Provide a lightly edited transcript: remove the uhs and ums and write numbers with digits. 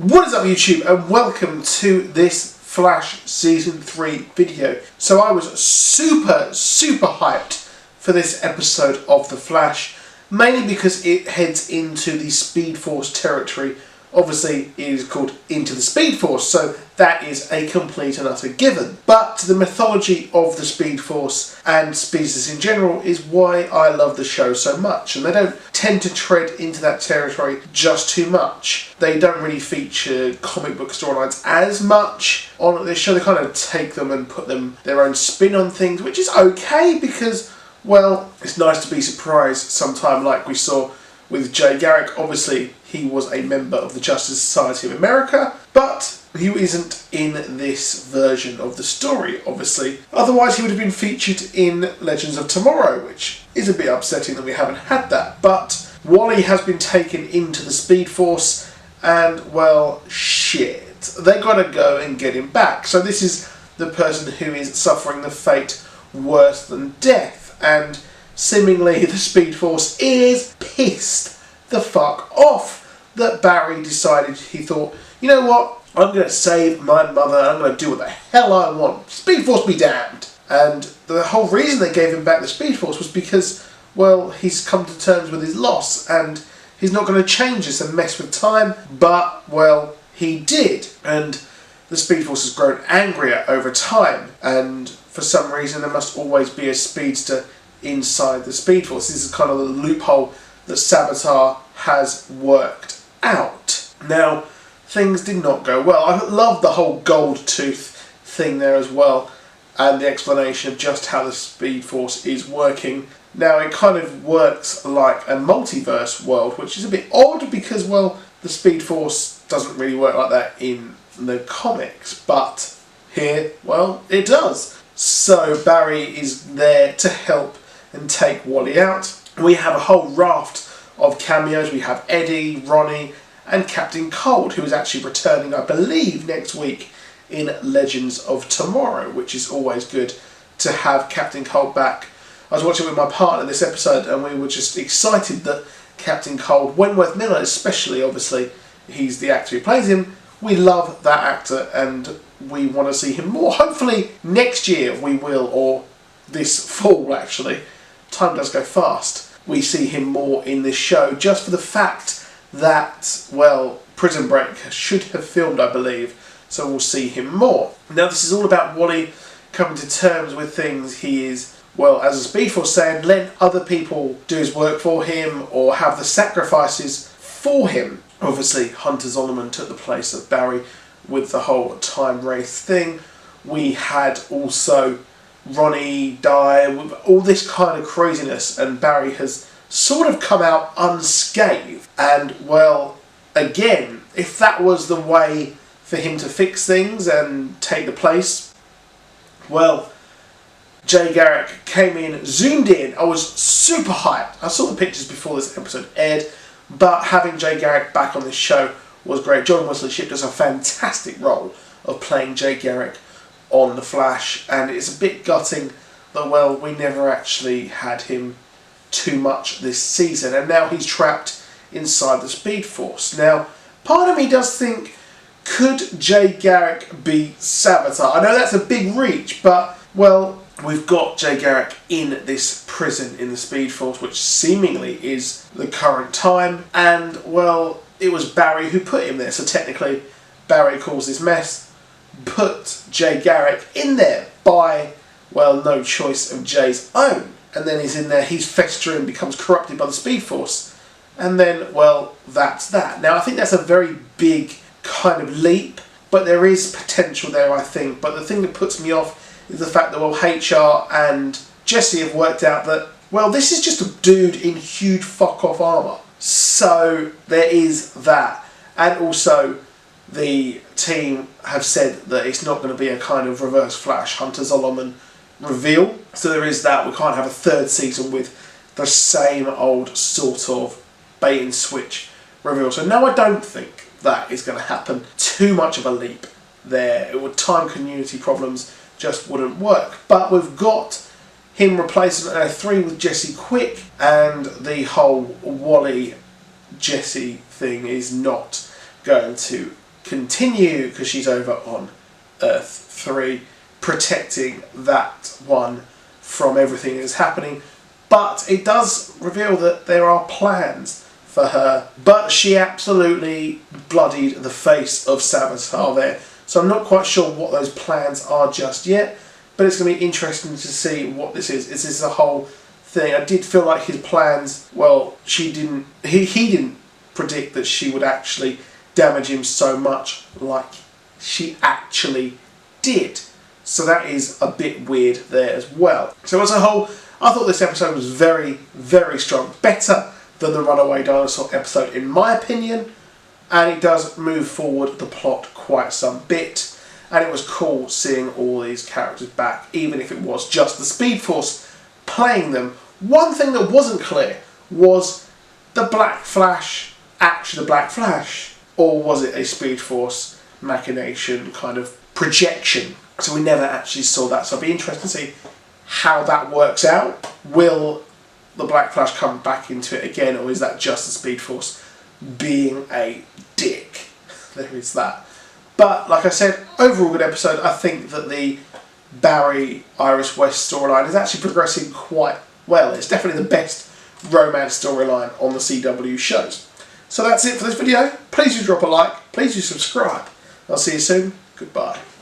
What is up YouTube, and welcome to this Flash Season 3 video. So I was super hyped for this episode of The Flash, mainly because it heads into the Speed Force territory. Obviously it is called Into the Speed Force, so that is a complete and utter given. But the mythology of the Speed Force and speedsters in general is why I love the show so much, and they don't tend to tread into that territory just too much. They don't really feature comic book storylines as much on this show. They kind of take them and put them their own spin on things, which is okay because, well, it's nice to be surprised sometime, like we saw with Jay Garrick. Obviously he was a member of the Justice Society of America, but he isn't in this version of the story, obviously. Otherwise he would have been featured in Legends of Tomorrow, which is a bit upsetting that we haven't had that. But Wally has been taken into the Speed Force, and, well, shit, they gotta go and get him back. So this is the person who is suffering the fate worse than death, and seemingly the Speed Force is pissed the fuck off that Barry decided, he thought, you know what, I'm going to save my mother, I'm going to do what the hell I want. Speed Force be damned. And the whole reason they gave him back the Speed Force was because, well, he's come to terms with his loss and he's not going to change this and mess with time, but, well, he did. And the Speed Force has grown angrier over time, and for some reason there must always be a speedster inside the Speed Force. This is kind of the loophole that Savitar has worked out. Now, things did not go well. I love the whole gold tooth thing there as well, and the explanation of just how the Speed Force is working. Now, it kind of works like a multiverse world, which is a bit odd because, well, the Speed Force doesn't really work like that in the comics, but here, well, it does. So Barry is there to help and take Wally out. We have a whole raft of cameos. We have Eddie, Ronnie, and Captain Cold, who is actually returning, I believe, next week in Legends of Tomorrow, which is always good to have Captain Cold back. I was watching with my partner this episode, and we were just excited that Captain Cold, Wentworth Miller especially, obviously, he's the actor who plays him. We love that actor, and we want to see him more. Hopefully next year we will, or this fall actually. Time does go fast. We see him more in this show, just for the fact that, well, Prison Break should have filmed, I believe, so we'll see him more. Now, this is all about Wally coming to terms with things. He is, well, as a Speed Force saying, let other people do his work for him or have the sacrifices for him. Obviously, Hunter Zolomon took the place of Barry with the whole time wraith thing. We had also Ronnie die, with all this kind of craziness, and Barry has sort of come out unscathed. And, well, again, if that was the way for him to fix things and take the place, well, Jay Garrick came in, zoomed in. I was super hyped. I saw the pictures before this episode aired, but having Jay Garrick back on this show was great. John Wesley Shipp does a fantastic role of playing Jay Garrick on The Flash, and it's a bit gutting that, well, we never actually had him too much this season, and now he's trapped inside the Speed Force. Now, part of me does think, could Jay Garrick be Savitar? I know that's a big reach, but, well, we've got Jay Garrick in this prison in the Speed Force, which seemingly is the current time, and, well, it was Barry who put him there, so technically Barry caused this mess, put Jay Garrick in there by, well, no choice of Jay's own. And then he's in there, he's festering, becomes corrupted by the Speed Force. And then, well, that's that. Now, I think that's a very big kind of leap, but there is potential there, I think. But the thing that puts me off is the fact that, well, HR and Jesse have worked out that, well, this is just a dude in huge fuck-off armour. So there is that. And also, the team have said that it's not going to be a kind of reverse Flash Hunter Zolomon reveal. So there is that. We can't have a third season with the same old sort of bait and switch reveal. So no, I don't think that is going to happen. Too much of a leap there. It would, time continuity problems just wouldn't work. But we've got him replacing 3 with Jesse Quick, and the whole Wally Jesse thing is not going to continue because she's over on Earth 3 protecting that one from everything that is happening. But it does reveal that there are plans for her, but she absolutely bloodied the face of Savitar there. So I'm not quite sure what those plans are just yet, but it's going to be interesting to see what this is. Is this a whole thing? I did feel like his plans, well, he didn't predict that she would actually damage him so much like she actually did. So that is a bit weird there as well. So as a whole, I thought this episode was very, very strong. Better than the Runaway Dinosaur episode in my opinion. And it does move forward the plot quite some bit. And it was cool seeing all these characters back, even if it was just the Speed Force playing them. One thing that wasn't clear was the Black Flash actually the Black Flash? Or was it a Speed Force machination kind of projection? So we never actually saw that. So I'd be interested to see how that works out. Will the Black Flash come back into it again, or is that just the Speed Force being a dick? There is that. But like I said, overall good episode. I think that the Barry Iris West storyline is actually progressing quite well. It's definitely the best romance storyline on the CW shows. So that's it for this video. Please do drop a like. Please do subscribe. I'll see you soon. Goodbye.